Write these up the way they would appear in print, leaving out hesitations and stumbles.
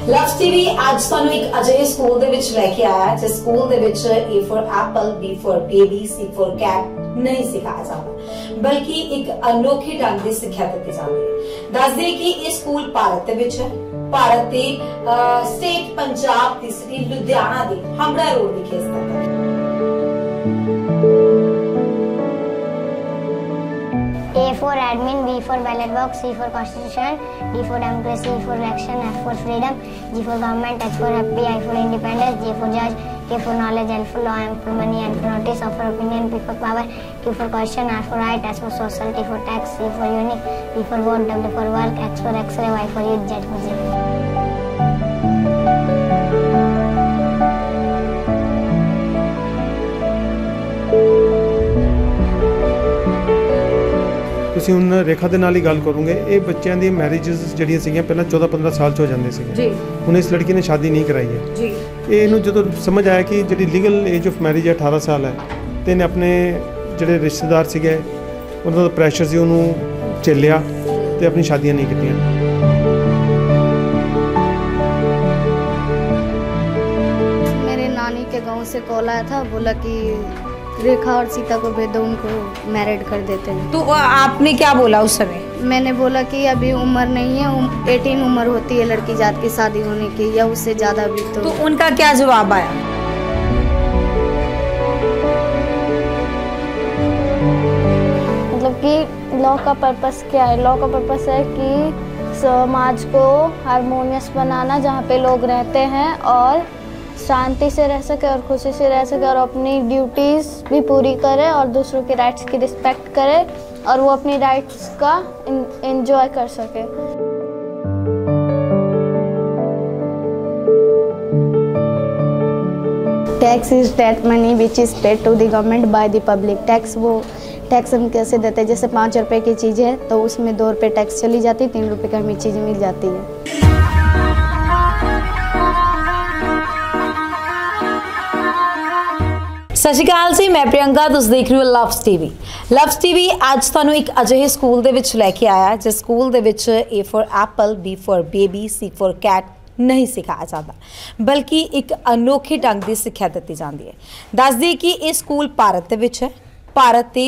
Loves TV ਅੱਜ ਤੁਹਾਨੂੰ ਇੱਕ ਅਜਿਹੇ ਸਕੂਲ ਦੇ ਵਿੱਚ ਲੈ ਕੇ ਆਇਆ ਜਿਸ ਸਕੂਲ ਦੇ ਵਿੱਚ A for apple, B for baby, C for cat नहीं सिखाया जाता बल्कि एक अनोखे ढंग की सिक्ख्या दी जाती है। दस दे कि यह स्कूल भारत है, भारत के स्टेट पंजाब की सिटी लुधियाना के हमड़ा रोड विखे स्थित है। A for admin, B for ballot box, C for constitution, D for democracy, E for election, F for freedom, G for government, H for happy, I for independence, J for judge, K for knowledge, L for law, M for money, N for notice, O for opinion, P for power, Q for question, R for right, S for social, T for tax, C for unique, V for vote, W for work, X for X-ray, Y for youth, Z for zero. ਤੁਸੀਂ ਹੁਣ ਰੇਖਾ ਦੇ ਨਾਲ ਹੀ ਗੱਲ ਕਰੋਗੇ। ਇਹ ਬੱਚਿਆਂ ਦੀ marriages ਜਿਹੜੀਆਂ ਸੀਗੀਆਂ ਪਹਿਲਾਂ 14-15 ਸਾਲ 'ਚ ਹੋ ਜਾਂਦੇ ਸੀਗੇ ਜੀ। ਹੁਣ ਇਸ ਲੜਕੀ ਨੇ ਸ਼ਾਦੀ ਨਹੀਂ ਕਰਾਈ ਹੈ ਜੀ। ਇਹਨੂੰ ਜਦੋਂ ਸਮਝ ਆਇਆ ਕਿ ਜਿਹੜੀ ਲੀਗਲ ਏਜ ਆਫ ਮੈਰਿਜ ਹੈ 18 ਸਾਲ ਹੈ ਤੇ ਇਹਨੇ ਆਪਣੇ ਜਿਹੜੇ ਰਿਸ਼ਤੇਦਾਰ ਸੀਗੇ ਉਹਨਾਂ ਦਾ ਪ੍ਰੈਸ਼ਰ ਸੀ ਉਹਨੂੰ ਝੇਲਿਆ ਤੇ ਆਪਣੀ ਸ਼ਾਦੀਆਂ ਨਹੀਂ ਕੀਤੀਆਂ। मेरे नानी के गांव से कॉल आया था, बोला कि रेखा और सीता को भेज दो, उनको मैरिड कर देते हैं। तो आपने क्या बोला उस समय? मैंने बोला कि अभी उम्र नहीं है, 18 उम्र होती है लड़की जात की शादी होने की या उससे ज़्यादा भी। तो उनका क्या जवाब आया? मतलब कि लॉ का पर्पस क्या है? लॉ का पर्पस है कि समाज को हारमोनियस बनाना, जहाँ पे लोग रहते हैं और शांति से रह सके और खुशी से रह सके और अपनी ड्यूटीज़ भी पूरी करे और दूसरों के राइट्स की रिस्पेक्ट करे और वो अपनी राइट्स का एंजॉय कर सके। Tax is that money which is paid to the government by the public. Tax हम कैसे देते हैं? जैसे 5 रुपए की चीज़ है तो उसमें 2 रुपये टैक्स चली जाती है, 3 रुपये की हमें चीज़ मिल जाती है। सत श्री अकाल जी, मैं प्रियंका, तुम देख रहे हो लव्स टीवी। लव्स टीवी अज तुहानू एक अजिहे स्कूल दे विच लैके आया जिस school they which A for apple, B for baby, C for cat नहीं सिखाया जाता बल्कि एक अनोखे ढंग की सिक्ख्या दी जाती है। दस दी कि यह स्कूल भारत दे विच है, भारत के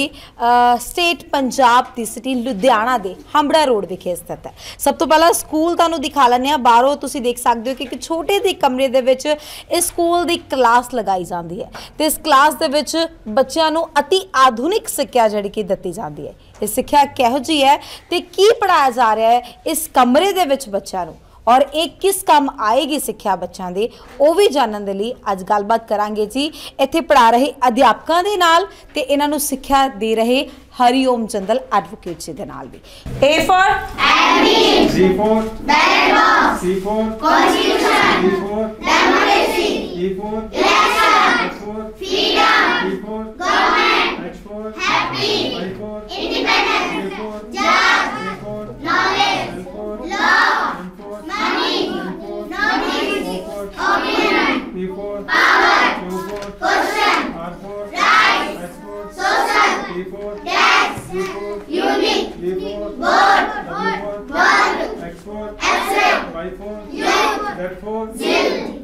स्टेट पंजाब की सिटी लुधियाना के हमड़ा रोड विखे स्थित है। सब तो पहला स्कूल तुहानू दिखा लैंदे आ। बाहरों तुसीं देख सकते हो कि एक छोटे जे कमरे दे विच इस स्कूल की क्लास लगाई जाती है तो इस क्लास दे विच बच्चों नू अति आधुनिक सिक्ख्या जिहड़ी कि दित्ती जाती है। ये सिक्ख्या किहो जी है तो की पढ़ाया जा रहा है इस कमरे दे विच बच्चों नू और एक किस काम आएगी सिक्ख्या बच्चों के, वो भी जानने के लिए अज गलबात करांगे जी इत्थे पढ़ा रहे अध्यापकों के नाल ते इन्हां नूं सिक्ख्या दे रहे हरिओम जंदल एडवोकेट जी दे नाल भी। A for admin, B for ballot box, C for constitution, D for democracy, E for election, F for freedom, G for government, H for happy, I for independence, J for judge, K for knowledge, L for law, M for money, N for notice, O for opinion, P for power, Q for question, R for right, S for social, T for tax, U for unique, V for vote, W for work, X for X-ray, Y for youth, Z for zero।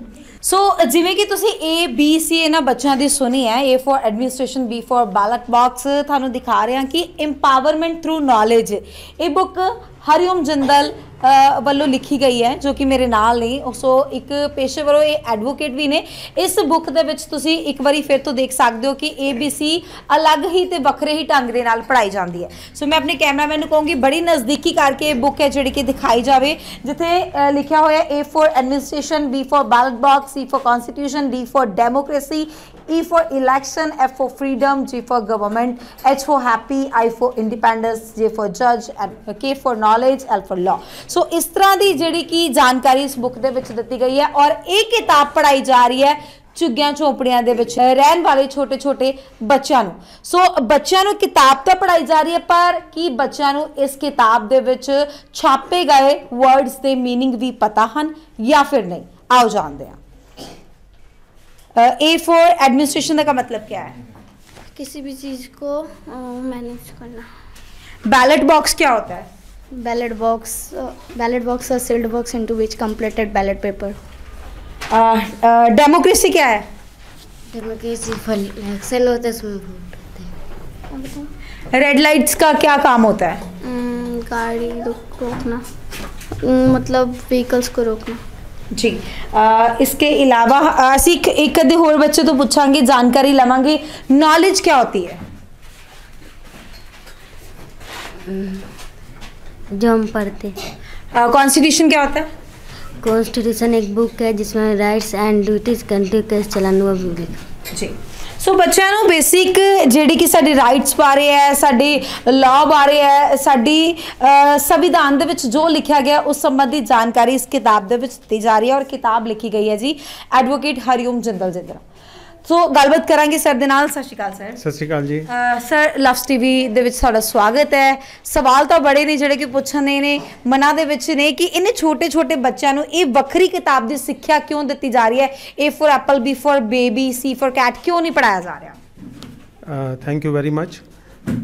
सो जिमें कि तुसी A, B, C इन्हां बच्चों की सुनी है। A for administration, B for ballot box थानू दिखा रहे हैं कि इंपावरमेंट थ्रू नॉलेज। ये बुक हरिओम जंदल वालों लिखी गई है जो कि मेरे नाल नहीं। सो एक पेशेवरों ये एडवोकेट भी ने। इस बुक दे विच तुसी एक बारी फिर तो देख सकते हो कि ABC अलग ही ते वखरे ही ढंग दे नाल पढ़ाई जाती है। सो मैं अपने कैमरामैन नूं कहूँगी बड़ी नज़दीकी करके बुक है जिहड़ी कि दिखाई जाए जिथे लिखा होया A for administration, B for ballot box, C for constitution, D for democracy, E for election, F for freedom, G for government, H for happy, I for independence, J for judge, and K for knowledge, L for law। सो इस तरह की जिहड़ी की जानकारी इस book दे विच दित्ती गई है और एक किताब पढ़ाई जा रही है झुग्गियां झोंपड़ियां दे विच रहन वाले छोटे छोटे बच्चों नूं। सो बच्चों नूं किताब तो पढ़ाई जा रही है पर की बच्चों नूं इस किताब दे विच छापे गए वर्ड्स के मीनिंग भी पता हैं या फिर नहीं? आओ जानते हैं। A for एडमिनिस्ट्रेशन का मतलब क्या है? किसी भी चीज़ को मैनेज करना। बैलेट बॉक्स क्या होता है? Ballot box or sealed box into which completed ballot paper. Democracy क्या है? डेमोक्रेसी इलेक्शन होता है, उसमें वोट होते हैं। रेड लाइट्स का क्या काम होता है? गाड़ी रोकना, मतलब व्हीकल्स को रोकना। जी इसके अलावा ਅਸੀਂ ਇੱਕ ਅੱਧੇ ਹੋਰ ਬੱਚੇ ਤੋਂ ਪੁੱਛਾਂਗੇ, ਜਾਣਕਾਰੀ ਲਵਾਂਗੇ। ਨੌਲੇਜ क्या होती है? जो हम पढ़ते हैं। कॉन्स्टिट्यूशन क्या होता है? कॉन्स्टिट्यूशन एक बुक है जिसमें राइट्स एंड ड्यूटीज कंट्री कैसे चलाना वो भी लिखा। जी ਸੋ ਬੱਚਿਆਂ ਨੂੰ ਬੇਸਿਕ ਜਿਹੜੀ ਕਿ ਸਾਡੇ ਰਾਈਟਸ ਬਾਰੇ ਹੈ, ਸਾਡੇ ਲਾਅ ਬਾਰੇ ਹੈ, ਸਾਡੀ ਸੰਵਿਧਾਨ ਦੇ ਵਿੱਚ ਜੋ ਲਿਖਿਆ ਗਿਆ ਉਸ ਸੰਬੰਧੀ ਜਾਣਕਾਰੀ ਇਸ ਕਿਤਾਬ ਦੇ ਵਿੱਚ ਦਿੱਤੀ ਜਾ ਰਹੀ ਹੈ। ਔਰ ਕਿਤਾਬ ਲਿਖੀ ਗਈ ਹੈ ਜੀ ਐਡਵੋਕੇਟ ਹਰੀਓਮ ਜਿੰਦਲ ਜੀ द्वारा। ਸੋ ਗੱਲਬਾਤ ਕਰਾਂਗੇ ਸਰ ਦੇ ਨਾਲ। ਸਤਿ ਸ਼੍ਰੀ ਅਕਾਲ ਸਰ। ਸਤਿ ਸ਼੍ਰੀ ਅਕਾਲ ਜੀ। ਸਰ ਲਵਸ ਟੀਵੀ ਦੇ ਵਿੱਚ ਤੁਹਾਡਾ ਸਵਾਗਤ ਹੈ। ਸਵਾਲ ਤਾਂ ਬੜੇ ਨੇ ਜਿਹੜੇ ਕਿ ਪੁੱਛਣੇ ਨੇ ਮਨਾਂ ਦੇ ਵਿੱਚ ਨੇ ਕਿ ਇਹਨੇ ਛੋਟੇ ਛੋਟੇ ਬੱਚਿਆਂ ਨੂੰ ਇਹ ਵੱਖਰੀ ਕਿਤਾਬ ਦੀ ਸਿੱਖਿਆ ਕਿਉਂ ਦਿੱਤੀ ਜਾ ਰਹੀ ਹੈ? A for apple, B for baby, C for cat ਕਿਉਂ ਨਹੀਂ ਪੜਾਇਆ ਜਾ ਰਿਹਾ? Thank you very much.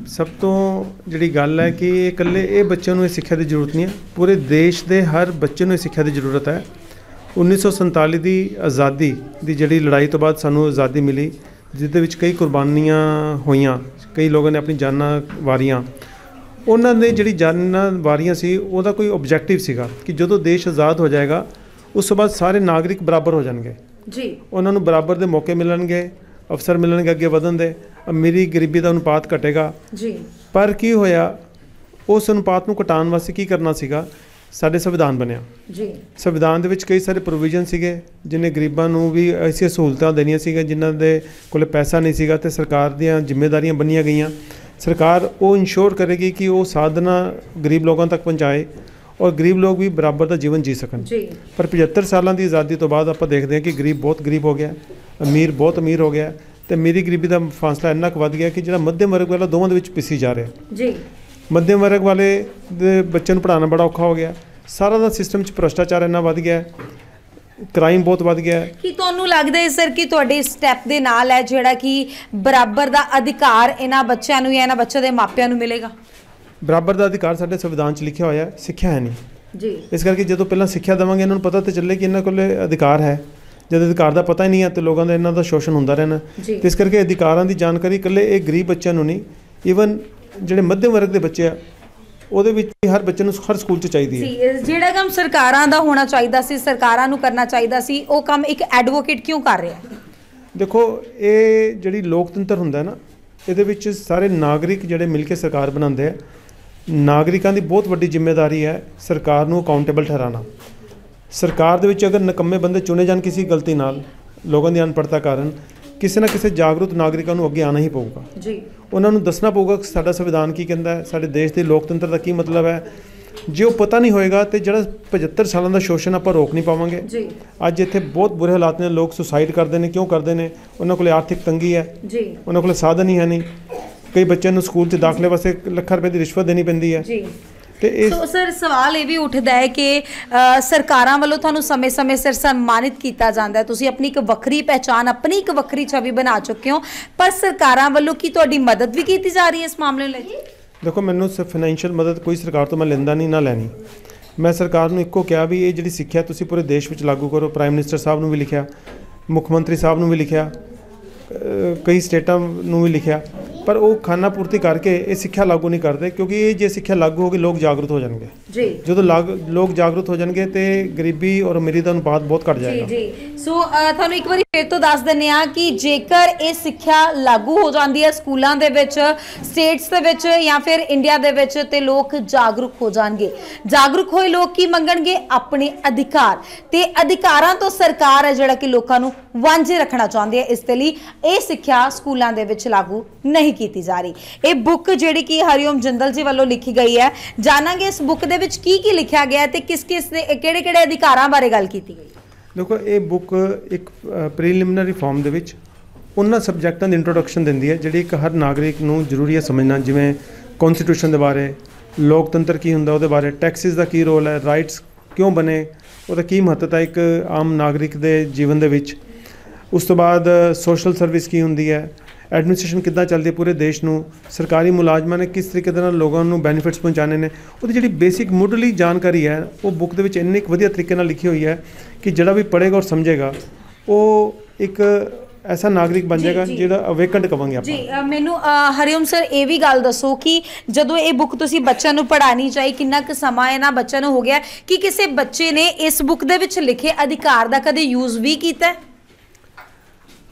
ਸਭ ਤੋਂ ਜਿਹੜੀ ਗੱਲ ਹੈ ਕਿ ਇਕੱਲੇ ਇਹ ਬੱਚਿਆਂ ਨੂੰ ਇਹ ਸਿੱਖਿਆ ਦੀ ਜ਼ਰੂਰਤ ਨਹੀਂ ਹੈ, ਪੂਰੇ ਦੇਸ਼ ਦੇ ਹਰ ਬੱਚੇ ਨੂੰ ਇਹ ਸਿੱਖਿਆ ਦੀ ਜ਼ਰੂਰਤ ਹੈ। 1947 ਦੀ ਆਜ਼ਾਦੀ ਦੀ ਜਿਹੜੀ ਲੜਾਈ ਤੋਂ ਬਾਅਦ ਸਾਨੂੰ ਆਜ਼ਾਦੀ ਮਿਲੀ, ਜਿਹਦੇ ਵਿੱਚ ਕਈ ਕੁਰਬਾਨੀਆਂ ਹੋਈਆਂ, ਕਈ ਲੋਕਾਂ ਨੇ ਆਪਣੀ ਜਾਨਾਂ ਵਾਰੀਆਂ। ਉਹਨਾਂ ਨੇ ਜਿਹੜੀ ਜਾਨਾਂ ਵਾਰੀਆਂ ਸੀ ਉਹਦਾ ਕੋਈ ਓਬਜੈਕਟਿਵ ਸੀਗਾ ਕਿ ਜਦੋਂ ਦੇਸ਼ ਆਜ਼ਾਦ ਹੋ ਜਾਏਗਾ ਉਸ ਤੋਂ ਬਾਅਦ ਸਾਰੇ ਨਾਗਰਿਕ ਬਰਾਬਰ ਹੋ ਜਾਣਗੇ ਜੀ, ਉਹਨਾਂ ਨੂੰ ਬਰਾਬਰ ਦੇ ਮੌਕੇ ਮਿਲਣਗੇ, ਅਵਸਰ ਮਿਲਣਗੇ ਅੱਗੇ ਵਧਣ ਦੇ, ਅਮੀਰੀ ਗਰੀਬੀ ਦਾ ਅਨੁਪਾਤ ਘਟੇਗਾ ਜੀ। ਪਰ ਕੀ ਹੋਇਆ, ਉਸ ਅਨੁਪਾਤ ਨੂੰ ਘਟਾਉਣ ਵਾਸਤੇ ਕੀ ਕਰਨਾ ਸੀਗਾ? ਸਾਡੇ ਸੰਵਿਧਾਨ ਬਣਿਆ ਜੀ। ਸੰਵਿਧਾਨ ਦੇ ਵਿੱਚ ਕਈ ਸਾਰੇ ਪ੍ਰੋਵੀਜ਼ਨ ਸੀਗੇ ਜਿਹਨੇ ਗਰੀਬਾਂ ਨੂੰ ਵੀ ਐਸੀਆਂ ਸਹੂਲਤਾਂ ਦੇਣੀਆਂ ਸੀਗੀਆਂ ਜਿਨ੍ਹਾਂ ਦੇ ਕੋਲ ਪੈਸਾ ਨਹੀਂ ਸੀਗਾ, ਤੇ ਸਰਕਾਰ ਦੀਆਂ ਜ਼ਿੰਮੇਵਾਰੀਆਂ ਬਣੀਆਂ ਗਈਆਂ। ਸਰਕਾਰ ਉਹ ਇੰਸ਼ੋਰ ਕਰੇਗੀ ਕਿ ਉਹ ਸਾਧਨਾ ਗਰੀਬ ਲੋਕਾਂ ਤੱਕ ਪਹੁੰਚਾਏ ਔਰ ਗਰੀਬ ਲੋਕ ਵੀ ਬਰਾਬਰ ਦਾ ਜੀਵਨ ਜੀ ਸਕਣ। ਜੀ। ਪਰ 75 ਸਾਲਾਂ ਦੀ ਆਜ਼ਾਦੀ ਤੋਂ ਬਾਅਦ ਆਪਾਂ ਦੇਖਦੇ ਹਾਂ ਕਿ ਗਰੀਬ ਬਹੁਤ ਗਰੀਬ ਹੋ ਗਿਆ, ਅਮੀਰ ਬਹੁਤ ਅਮੀਰ ਹੋ ਗਿਆ, ਤੇ ਅਮੀਰੀ ਗਰੀਬੀ ਦਾ ਫਾਸਲਾ ਇੰਨਾ ਕੁ ਵੱਧ ਗਿਆ ਕਿ ਜਿਹੜਾ ਮੱਧਮ ਵਰਗ ਵਾਲਾ ਦੋਵਾਂ ਦੇ ਵਿੱਚ ਪਿਸੀ ਜਾ ਰਿਹਾ। ਜੀ। ਮੱਧਮ ਵਰਗ ਵਾਲੇ ਦੇ ਬੱਚਿਆਂ ਨੂੰ ਪੜ੍ਹਾਉਣਾ ਬੜਾ ਔਖਾ ਹੋ ਗਿਆ। ਸਾਰਾ ਦਾ ਸਿਸਟਮ 'ਚ ਭ੍ਰਿਸ਼ਟਾਚਾਰ ਇੰਨਾ ਵੱਧ ਗਿਆ, ਕ੍ਰਾਈਮ ਬਹੁਤ ਵੱਧ ਗਿਆ। ਕੀ ਤੁਹਾਨੂੰ ਲੱਗਦਾ ਹੈ ਸਰ ਕਿ ਤੁਹਾਡੇ ਸਟੈਪ ਦੇ ਨਾਲ ਹੈ ਜਿਹੜਾ ਕਿ ਬਰਾਬਰ ਦਾ ਅਧਿਕਾਰ ਇਹਨਾਂ ਬੱਚਿਆਂ ਨੂੰ ਜਾਂ ਇਹਨਾਂ ਬੱਚਿਆਂ ਦੇ ਮਾਪਿਆਂ ਨੂੰ ਮਿਲੇਗਾ? ਬਰਾਬਰ ਦਾ ਅਧਿਕਾਰ ਸਾਡੇ ਸੰਵਿਧਾਨ 'ਚ ਲਿਖਿਆ ਹੋਇਆ, ਸਿੱਖਿਆ ਹੈ ਨਹੀਂ ਜੀ। ਇਸ ਕਰਕੇ ਜਦੋਂ ਪਹਿਲਾਂ ਸਿੱਖਿਆ ਦੇਵਾਂਗੇ ਇਹਨਾਂ ਨੂੰ ਪਤਾ ਤਾਂ ਚੱਲੇ ਕਿ ਇਹਨਾਂ ਕੋਲ ਅਧਿਕਾਰ ਹੈ। ਜਦ ਅਧਿਕਾਰ ਦਾ ਪਤਾ ਹੀ ਨਹੀਂ ਹੈ ਤੇ ਲੋਕਾਂ ਦਾ ਇਹਨਾਂ ਦਾ ਸ਼ੋਸ਼ਣ ਹੁੰਦਾ ਰਹਿਣਾ। ਤੇ ਇਸ ਕਰਕੇ ਅਧਿਕਾਰਾਂ ਦੀ ਜਾਣਕਾਰੀ ਇਕੱਲੇ ਇਹ ਗਰੀਬ ਬੱਚਿਆਂ ਨੂੰ ਨਹੀਂ, ਈਵਨ ਜਿਹੜੇ ਮੱਧਮ ਵਰਗ ਦੇ ਬੱਚੇ ਆ ਉਹਦੇ ਵਿੱਚ ਹਰ ਬੱਚੇ ਨੂੰ ਹਰ ਸਕੂਲ 'ਚ ਚਾਹੀਦੀ ਹੈ। ਜਿਹੜਾ ਕੰਮ ਸਰਕਾਰਾਂ ਦਾ ਹੋਣਾ ਚਾਹੀਦਾ ਸੀ, ਸਰਕਾਰਾਂ ਨੂੰ ਕਰਨਾ ਚਾਹੀਦਾ ਸੀ, ਉਹ ਕੰਮ ਇੱਕ ਐਡਵੋਕੇਟ ਕਿਉਂ ਕਰ ਰਿਹਾ? ਦੇਖੋ, ਇਹ ਜਿਹੜੀ ਲੋਕਤੰਤਰ ਹੁੰਦਾ ਨਾ, ਇਹਦੇ ਵਿੱਚ ਸਾਰੇ ਨਾਗਰਿਕ ਜਿਹੜੇ ਮਿਲ ਕੇ ਸਰਕਾਰ ਬਣਾਉਂਦੇ ਆ। ਨਾਗਰਿਕਾਂ ਦੀ ਬਹੁਤ ਵੱਡੀ ਜ਼ਿੰਮੇਵਾਰੀ ਹੈ ਸਰਕਾਰ ਨੂੰ ਅਕਾਊਂਟੇਬਲ ਠਹਿਰਾਉਣਾ। ਸਰਕਾਰ ਦੇ ਵਿੱਚ ਅਗਰ ਨਿਕੰਮੇ ਬੰਦੇ ਚੁਣੇ ਜਾਣ ਕਿਸੇ ਗਲਤੀ ਨਾਲ, ਲੋਕਾਂ ਦੀ ਅਨਪੜ੍ਹਤਾ ਕਾਰਨ, ਕਿਸੇ ਨਾ ਕਿਸੇ ਜਾਗਰੂਕ ਨਾਗਰਿਕਾਂ ਨੂੰ ਅੱਗੇ ਆਉਣਾ ਹੀ ਪਊਗਾ ਜੀ। ਉਹਨਾਂ ਨੂੰ ਦੱਸਣਾ ਪਊਗਾ ਕਿ ਸਾਡਾ ਸੰਵਿਧਾਨ ਕੀ ਕਹਿੰਦਾ ਹੈ, ਸਾਡੇ ਦੇਸ਼ ਦੇ ਲੋਕਤੰਤਰ ਦਾ ਕੀ ਮਤਲਬ ਹੈ। ਜੇ ਉਹ ਪਤਾ ਨਹੀਂ ਹੋਏਗਾ ਤੇ ਜਿਹੜਾ 75 ਸਾਲਾਂ ਦਾ ਸ਼ੋਸ਼ਣ ਆਪਾਂ ਰੋਕ ਨਹੀਂ ਪਾਵਾਂਗੇ ਜੀ। ਅੱਜ ਇੱਥੇ ਬਹੁਤ ਬੁਰੇ ਹਾਲਾਤ ਨੇ, ਲੋਕ ਸੁਸਾਈਡ ਕਰਦੇ ਨੇ। ਕਿਉਂ ਕਰਦੇ ਨੇ? ਉਹਨਾਂ ਕੋਲ ਆਰਥਿਕ ਤੰਗੀ ਹੈ ਜੀ, ਉਹਨਾਂ ਕੋਲ ਸਾਧਨ ਹੀ ਹੈ ਨਹੀਂ। ਕਈ ਬੱਚਿਆਂ ਨੂੰ ਸਕੂਲ 'ਚ ਦਾਖਲੇ ਵਾਸਤੇ ਲੱਖਾਂ ਰੁਪਏ ਦੀ ਰਿਸ਼ਵਤ ਦੇਣੀ ਪੈਂਦੀ ਹੈ ਜੀ। ਸੋ ਸਰ ਸਵਾਲ ਇਹ ਵੀ ਉੱਠਦਾ ਹੈ ਕਿ ਸਰਕਾਰਾਂ ਵੱਲੋਂ ਤੁਹਾਨੂੰ ਸਮੇਂ-ਸਮੇਂ ਸਿਰ ਸਨਮਾਨਿਤ ਕੀਤਾ ਜਾਂਦਾ ਹੈ, ਤੁਸੀਂ ਆਪਣੀ ਇੱਕ ਵੱਖਰੀ ਪਹਿਚਾਣ, ਆਪਣੀ ਇੱਕ ਵੱਖਰੀ ਛਵੀ ਬਣਾ ਚੁੱਕੇ ਹੋ, ਪਰ ਸਰਕਾਰਾਂ ਵੱਲੋਂ ਕੀ ਤੁਹਾਡੀ ਮਦਦ ਵੀ ਕੀਤੀ ਜਾ ਰਹੀ ਹੈ ਇਸ ਮਾਮਲੇ ਲਈ? ਦੇਖੋ, ਮੈਨੂੰ ਫਾਈਨੈਂਸ਼ੀਅਲ ਮਦਦ ਕੋਈ ਸਰਕਾਰ ਤੋਂ ਮੈਂ ਲੈਂਦਾ ਨਹੀਂ, ਨਾ ਲੈਣੀ। ਮੈਂ ਸਰਕਾਰ ਨੂੰ ਇੱਕੋ ਕਿਹਾ ਵੀ ਇਹ ਜਿਹੜੀ ਸਿੱਖਿਆ ਤੁਸੀਂ ਪੂਰੇ ਦੇਸ਼ ਵਿੱਚ ਲਾਗੂ ਕਰੋ। ਪ੍ਰਾਈਮ ਮਿਨਿਸਟਰ ਸਾਹਿਬ ਨੂੰ ਵੀ ਲਿਖਿਆ, ਮੁੱਖ ਮੰਤਰੀ ਸਾਹਿਬ ਨੂੰ ਵੀ ਲਿਖਿਆ, ਕਈ ਸਟੇਟਾਂ ਨੂੰ ਵੀ ਲਿਖਿਆ, ਪਰ ਉਹ ਖਾਨਾ ਪੂਰਤੀ ਕਰਕੇ ਇਹ ਸਿੱਖਿਆ ਲਾਗੂ ਨਹੀਂ ਕਰਦੇ। ਕਿਉਂਕਿ ਇਹ ਜੇ ਸਿੱਖਿਆ ਲਾਗੂ ਹੋ ਗਈ, ਲੋਕ ਜਾਗਰੂਕ ਹੋ ਜਾਣਗੇ ਜੀ। ਜਦੋਂ ਲੋਕ ਜਾਗਰੂਕ ਹੋ ਜਾਣਗੇ ਤੇ ਗਰੀਬੀ ਔਰ ਅਮੀਰੀ ਦਾ ਅਨੁਪਾਤ ਬਹੁਤ ਘਟ ਜਾਏਗਾ ਜੀ। ਸੋ ਤੁਹਾਨੂੰ ਇੱਕ ਵਾਰੀ ਫਿਰ ਤੋਂ ਦੱਸ ਦਿੰਦੇ ਹਾਂ ਕਿ ਜੇਕਰ ਇਹ ਸਿੱਖਿਆ ਲਾਗੂ ਹੋ ਜਾਂਦੀ ਹੈ ਸਕੂਲਾਂ ਦੇ ਵਿੱਚ, ਸਟੇਟਸ ਦੇ ਵਿੱਚ ਜਾਂ ਫਿਰ ਇੰਡੀਆ ਦੇ ਵਿੱਚ, ਤੇ ਲੋਕ ਜਾਗਰੂਕ ਹੋ ਜਾਣਗੇ। ਜਾਗਰੂਕ ਹੋਏ ਲੋਕ ਕੀ ਮੰਗਣਗੇ? ਆਪਣੇ ਅਧਿਕਾਰ, ਤੇ ਅਧਿਕਾਰਾਂ ਤੋਂ ਸਰਕਾਰ ਹੈ ਜਿਹੜਾ ਕਿ ਲੋਕਾਂ ਨੂੰ ਵਾਂਝੇ ਰੱਖਣਾ ਚਾਹੁੰਦੀ ਹੈ। ਇਸ ਦੇ ਲਈ ਇਹ ਸਿੱਖਿਆ ਸਕੂਲਾਂ ਦੇ ਵਿੱਚ ਲਾਗੂ ਨਹੀਂ ਕੀਤੀ ਜਾ ਰਹੀ। ਇਹ ਬੁੱਕ ਜਿਹੜੀ ਕਿ ਹਰੀਓਮ ਜਿੰਦਲ ਜੀ ਵੱਲੋਂ ਲਿਖੀ ਗਈ ਹੈ, ਜਾਣਾਂਗੇ ਇਸ ਬੁੱਕ ਦੇ ਵਿੱਚ ਕੀ ਕੀ ਲਿਖਿਆ ਗਿਆ ਤੇ ਕਿਸ-ਕਿਸ ਦੇ ਕਿਹੜੇ-ਕਿਹੜੇ ਅਧਿਕਾਰਾਂ ਬਾਰੇ ਗੱਲ ਕੀਤੀ ਗਈ। ਦੇਖੋ, ਇਹ ਬੁੱਕ ਇੱਕ ਪ੍ਰੀਲਿਮਿਨਰੀ ਫਾਰਮ ਦੇ ਵਿੱਚ ਉਹਨਾਂ ਸਬਜੈਕਟਾਂ ਦੀ ਇੰਟਰੋਡਕਸ਼ਨ ਦਿੰਦੀ ਹੈ ਜਿਹੜੀ ਇੱਕ ਹਰ ਨਾਗਰਿਕ ਨੂੰ ਜ਼ਰੂਰੀ ਹੈ ਸਮਝਣਾ, ਜਿਵੇਂ ਕੌਨਸਟੀਟਿਊਸ਼ਨ ਦੇ ਬਾਰੇ, ਲੋਕਤੰਤਰ ਕੀ ਹੁੰਦਾ ਉਹਦੇ ਬਾਰੇ, ਟੈਕਸਿਸ ਦਾ ਕੀ ਰੋਲ ਹੈ, ਰਾਈਟਸ ਕਿਉਂ ਬਣੇ, ਉਹਦਾ ਕੀ ਮਹੱਤਤਾ ਇੱਕ ਆਮ ਨਾਗਰਿਕ ਦੇ ਜੀਵਨ ਦੇ ਵਿੱਚ। ਉਸ ਤੋਂ ਬਾਅਦ ਸੋਸ਼ਲ ਸਰਵਿਸ ਕੀ ਹੁੰਦੀ ਹੈ, ਐਡਮਿਨਿਸਟ੍ਰੇਸ਼ਨ ਕਿੱਦਾਂ ਚੱਲਦੀ ਹੈ ਪੂਰੇ ਦੇਸ਼ ਨੂੰ, ਸਰਕਾਰੀ ਮੁਲਾਜ਼ਮਾਂ ਨੇ ਕਿਸ ਤਰੀਕੇ ਦੇ ਨਾਲ ਲੋਕਾਂ ਨੂੰ ਬੈਨੀਫਿਟਸ ਪਹੁੰਚਾਉਣੇ ਨੇ, ਉਹਦੀ ਜਿਹੜੀ ਬੇਸਿਕ ਮੁੱਢਲੀ ਜਾਣਕਾਰੀ ਹੈ ਉਹ ਬੁੱਕ ਦੇ ਵਿੱਚ ਇੰਨੀ ਕੁ ਵਧੀਆ ਤਰੀਕੇ ਨਾਲ ਲਿਖੀ ਹੋਈ ਹੈ ਕਿ ਜਿਹੜਾ ਵੀ ਪੜ੍ਹੇਗਾ ਔਰ ਸਮਝੇਗਾ ਉਹ ਇੱਕ ਐਸਾ ਨਾਗਰਿਕ ਬਣ ਜਾਏਗਾ ਜਿਹੜਾ ਅਵੇਕਨਡ ਕਵਾਂਗੇ ਆਪਾਂ। ਜੀ ਮੈਨੂੰ ਹਰੀਓਮ ਸਰ ਇਹ ਵੀ ਗੱਲ ਦੱਸੋ ਕਿ ਜਦੋਂ ਇਹ ਬੁੱਕ ਤੁਸੀਂ ਬੱਚਿਆਂ ਨੂੰ ਪੜ੍ਹਾਉਣੀ ਚਾਹੀ, ਕਿੰਨਾ ਕੁ ਸਮਾਂ ਇਹਨਾਂ ਬੱਚਿਆਂ ਨੂੰ ਹੋ ਗਿਆ ਕਿ ਕਿਸੇ ਬੱਚੇ ਨੇ ਇਸ ਬੁੱਕ ਦੇ ਵਿੱਚ ਲਿਖੇ ਅਧਿਕਾਰ ਦਾ ਕਦੇ ਯੂਜ਼ ਵੀ ਕੀਤਾ?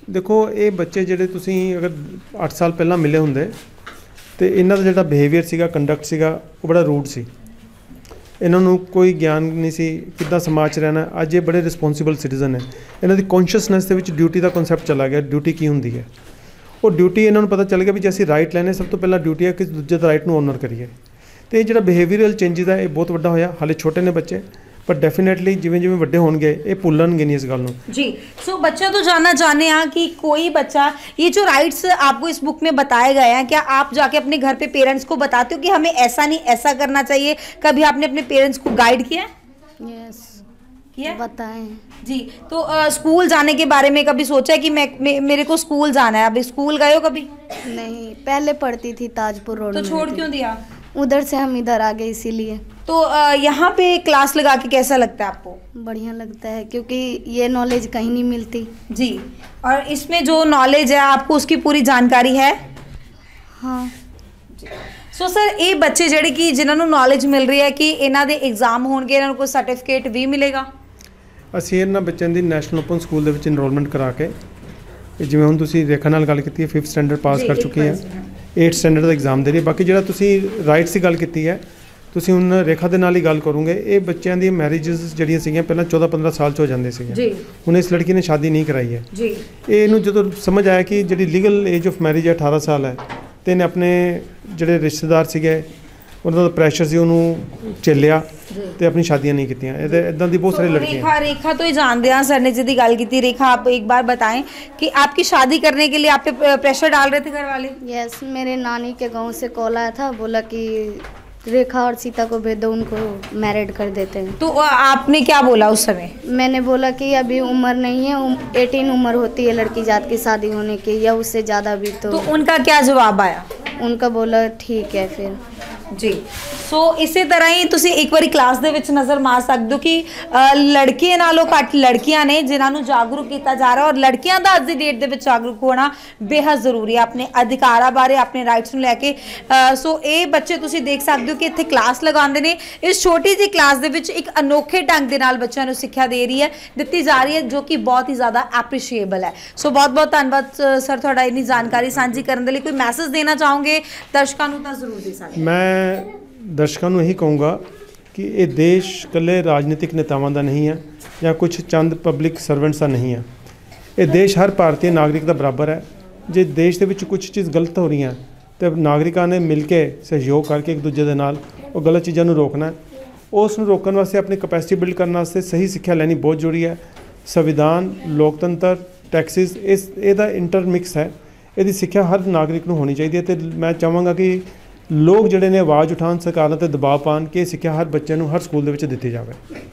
ਦੇਖੋ ਇਹ ਬੱਚੇ ਜਿਹੜੇ ਤੁਸੀਂ ਅਗਰ 8 ਸਾਲ ਪਹਿਲਾਂ ਮਿਲੇ ਹੁੰਦੇ ਤੇ ਇਹਨਾਂ ਦਾ ਜਿਹੜਾ ਬਿਹੇਵੀਅਰ ਸੀਗਾ, ਕੰਡਕਟ ਸੀਗਾ, ਉਹ ਬੜਾ ਰੂਡ ਸੀ। ਇਹਨਾਂ ਨੂੰ ਕੋਈ ਗਿਆਨ ਨਹੀਂ ਸੀ ਕਿੱਦਾਂ ਸਮਾਜ 'ਚ ਰਹਿਣਾ। ਅੱਜ ਇਹ ਬੜੇ ਰਿਸਪੌਂਸਿਬਲ ਸਿਟੀਜ਼ਨ ਹੈ। ਇਹਨਾਂ ਦੀ ਕੌਨਸ਼ੀਅਸਨੈਸ ਦੇ ਵਿੱਚ ਡਿਊਟੀ ਦਾ ਕਨਸੈਪਟ ਚਲਾ ਗਿਆ, ਡਿਊਟੀ ਕੀ ਹੁੰਦੀ ਹੈ। ਉਹ ਡਿਊਟੀ ਇਹਨਾਂ ਨੂੰ ਪਤਾ ਚੱਲ ਗਿਆ ਵੀ ਜੇ ਅਸੀਂ ਰਾਈਟ ਲੈਣੇ ਸਭ ਤੋਂ ਪਹਿਲਾਂ ਡਿਊਟੀ ਹੈ ਕਿ ਦੂਜੇ ਦਾ ਰਾਈਟ ਨੂੰ ਓਨਰ ਕਰੀਏ। ਤੇ ਇਹ ਜਿਹੜਾ ਬਿਹੇਵੀਅਰਲ ਚੇਂਜਿਸ ਹੈ ਇਹ ਬਹੁਤ ਵੱਡਾ ਹੋਇਆ। ਹਾਲੇ ਛੋਟੇ ਨੇ ਬੱਚੇ, ਪਰ डेफिनेटली ਜਿਵੇਂ ਜਿਵੇਂ ਵੱਡੇ ਹੋਣਗੇ ਇਹ ਭੁੱਲਣਗੇ नहीं इस गल ਨੂੰ। जी सो बच्चा तो जानना चाहते हैं कि कोई बच्चा ये जो राइट्स आपको इस बुक में बताए गए हैं, क्या आप जाके अपने घर पे पेरेंट्स को बताते हो कि हमें ऐसा नहीं ऐसा करना चाहिए? कभी आपने अपने पेरेंट्स को गाइड किया? यस किया बताएं। जी तो स्कूल जाने के बारे में कभी सोचा है कि मेरे को स्कूल जाना है? अभी स्कूल गए हो कभी? नहीं, पहले पढ़ती थी ताजपुर रोड तो में छोड़ थी। क्यों दिया? उधर से हम इधर आ गए इसीलिए। तो यहाँ पे क्लास लगा के कैसा लगता है आपको? बढ़िया लगता है क्योंकि ये नॉलेज कहीं नहीं मिलती। जी और इसमें जो नॉलेज है आपको उसकी पूरी जानकारी है? हाँ। सो सर ये बच्चे ਜਿਹੜੇ ਕਿ ਜਿਨ੍ਹਾਂ ਨੂੰ ਨੌਲੇਜ ਮਿਲ ਰਹੀ ਹੈ ਕਿ ਇਹਨਾਂ ਦੇ ਐਗਜ਼ਾਮ ਹੋਣਗੇ, ਇਹਨਾਂ ਨੂੰ ਕੋਈ ਸਰਟੀਫਿਕੇਟ ਵੀ ਮਿਲੇਗਾ? ਅਸੀਂ ਇਹਨਾਂ ਬੱਚਿਆਂ ਦੀ ਨੈਸ਼ਨਲ ਓਪਨ ਸਕੂਲ ਦੇ ਵਿੱਚ ਇਨਰੋਲਮੈਂਟ ਕਰਾ ਕੇ, ਜਿਵੇਂ ਹੁਣ ਤੁਸੀਂ ਰੇਖਾ ਨਾਲ ਗੱਲ ਕੀਤੀ ਹੈ 5th ਸਟੈਂਡਰਡ ਪਾਸ ਕਰ ਚੁੱਕੀ ਹੈ, 8th ਸਟੈਂਡਰਡ ਦਾ ਐਗਜ਼ਾਮ ਦੇ ਰਹੀ ਹੈ। ਬਾਕੀ ਜਿਹੜਾ ਤੁਸੀਂ ਰਾਈਟਸ ਦੀ ਗੱਲ ਕੀਤੀ ਹੈ, ਤੁਸੀਂ ਹੁਣ ਰੇਖਾ ਦੇ ਨਾਲ ਹੀ ਗੱਲ ਕਰੋਗੇ। ਇਹ ਬੱਚਿਆਂ ਦੀ ਮੈਰਿਜਸ ਜਿਹੜੀਆਂ ਸੀਗੀਆਂ ਪਹਿਲਾਂ 14-15 ਸਾਲ 'ਚ ਹੋ ਜਾਂਦੇ ਸੀਗੇ। ਜੀ ਹੁਣ ਇਸ ਲੜਕੀ ਨੇ ਸ਼ਾਦੀ ਨਹੀਂ ਕਰਾਈ ਹੈ। ਜੀ ਇਹਨੂੰ ਜਦੋਂ ਸਮਝ ਆਇਆ ਕਿ ਜਿਹੜੀ ਲੀਗਲ ਏਜ ਆਫ ਮੈਰਿਜ ਹੈ 18 ਸਾਲ ਹੈ, ਤੇ ਇਹਨੇ ਆਪਣੇ ਜਿਹੜੇ ਰਿਸ਼ਤੇਦਾਰ ਸੀਗੇ ਉਹਨਾਂ ਦਾ ਪ੍ਰੈਸ਼ਰ ਸੀ ਉਹਨੂੰ ਝੇਲਿਆ ਤੇ ਆਪਣੀ ਸ਼ਾਦੀਆਂ नहीं ਕੀਤੀਆਂ। ਇਹਦੇ ਇਦਾਂ ਦੀ ਬਹੁਤ सारी लड़कियां हैं। रेखा तो ही जानते हैं सर ने जिदी गल की। रेखा आप एक बार बताएं कि आपकी शादी करने के लिए आप पे प्रेशर डाल रहे थे घर वाले? यस, मेरे नानी के गांव से कॉल आया था, बोला कि रेखा और सीता को भेज दो, उनको मैरिड कर देते हैं। तो आपने क्या बोला उस समय? मैंने बोला कि अभी उम्र नहीं है, 18 उम्र होती है लड़की जात की शादी होने की या उससे ज़्यादा भी। तो उनका क्या जवाब आया? उनका बोला ठीक है फिर। जी सो इसी तरह ही तुसी एक बारी क्लास ਦੇ ਵਿੱਚ ਨਜ਼ਰ ਮਾਰ ਸਕਦੇ ਹੋ ਕਿ ਲੜਕੇ ਨਾਲੋਂ ਘੱਟ ਲੜਕੀਆਂ ਨੇ ਜਿਨ੍ਹਾਂ ਨੂੰ ਜਾਗਰੂਕ ਕੀਤਾ ਜਾ ਰਿਹਾ, ਔਰ ਲੜਕੀਆਂ ਦਾ ਅੱਜ ਦੀ ਡੇਟ ਦੇ ਵਿੱਚ ਜਾਗਰੂਕ ਹੋਣਾ ਬੇहद ਜ਼ਰੂਰੀ ਹੈ ਆਪਣੇ ਅਧਿਕਾਰਾਂ ਬਾਰੇ, ਆਪਣੇ ਰਾਈਟਸ ਨੂੰ ਲੈ ਕੇ। ਸੋ ਇਹ ਬੱਚੇ ਤੁਸੀਂ ਦੇਖ ਸਕਦੇ ਹੋ ਕਿ ਇੱਥੇ ਕਲਾਸ ਲਗਾਉਂਦੇ ਨੇ। ਇਸ ਛੋਟੀ ਜਿਹੀ ਕਲਾਸ ਦੇ ਵਿੱਚ ਇੱਕ ਅਨੋਖੇ ਢੰਗ ਦੇ ਨਾਲ ਬੱਚਿਆਂ ਨੂੰ ਸਿੱਖਿਆ ਦਿੱਤੀ ਜਾ ਰਹੀ ਹੈ, ਜੋ ਕਿ ਬਹੁਤ ਹੀ ਜ਼ਿਆਦਾ ਐਪਰੀਸ਼ੀਏਬਲ ਹੈ। ਸੋ ਬਹੁਤ ਬਹੁਤ ਧੰਨਵਾਦ ਸਰ ਤੁਹਾਡਾ ਇੰਨੀ ਜਾਣਕਾਰੀ ਸਾਂਝੀ ਕਰਨ ਦੇ ਲਈ। ਕੋਈ ਮੈਸੇਜ ਦੇਣਾ ਚਾਹੋਗੇ ਦਰਸ਼ਕਾਂ ਨੂੰ ਤਾਂ ਜ਼ਰੂਰ ਦੇ ਸਕਦੇ। ਮੈਂ ਦਰਸ਼ਕਾਂ ਨੂੰ ਇਹੀ ਕਹੂੰਗਾ ਕਿ ਇਹ ਦੇਸ਼ ਇਕੱਲੇ ਰਾਜਨੀਤਿਕ ਨੇਤਾਵਾਂ ਦਾ ਨਹੀਂ ਹੈ ਜਾਂ ਕੁਝ ਚੰਦ ਪਬਲਿਕ ਸਰਵੈਂਟਸ ਦਾ ਨਹੀਂ ਹੈ। ਇਹ ਦੇਸ਼ ਹਰ ਭਾਰਤੀ ਨਾਗਰਿਕ ਦਾ ਬਰਾਬਰ ਹੈ। ਜੇ ਦੇਸ਼ ਦੇ ਵਿੱਚ ਕੁਝ ਚੀਜ਼ ਗਲਤ ਹੋ ਰਹੀਆਂ ਤਾਂ ਨਾਗਰਿਕਾਂ ਨੇ ਮਿਲ ਕੇ ਸਹਿਯੋਗ ਕਰਕੇ ਇੱਕ ਦੂਜੇ ਦੇ ਨਾਲ ਉਹ ਗਲਤ ਚੀਜ਼ਾਂ ਨੂੰ ਰੋਕਣਾ ਹੈ। ਉਸ ਨੂੰ ਰੋਕਣ ਵਾਸਤੇ ਆਪਣੀ ਕੈਪੈਸਿਟੀ ਬਿਲਡ ਕਰਨ ਵਾਸਤੇ ਸਹੀ ਸਿੱਖਿਆ ਲੈਣੀ ਬਹੁਤ ਜ਼ਰੂਰੀ ਹੈ। ਸੰਵਿਧਾਨ, ਲੋਕਤੰਤਰ, ਟੈਕਸਿਸ ਇਹਦਾ ਇੰਟਰਮਿਕਸ ਹੈ। ਇਹਦੀ ਸਿੱਖਿਆ ਹਰ ਨਾਗਰਿਕ ਨੂੰ ਹੋਣੀ ਚਾਹੀਦੀ ਹੈ। ਅਤੇ ਮੈਂ ਚਾਹਾਂਗਾ ਕਿ ਲੋਕ ਜਿਹੜੇ ਨੇ ਆਵਾਜ਼ ਉਠਾਉਣ, ਸਰਕਾਰਾਂ 'ਤੇ ਦਬਾਅ ਪਾਉਣ ਕਿ ਇਹ ਸਿੱਖਿਆ ਹਰ ਬੱਚੇ ਨੂੰ ਹਰ ਸਕੂਲ ਦੇ ਵਿੱਚ ਦਿੱਤੀ ਜਾਵੇ।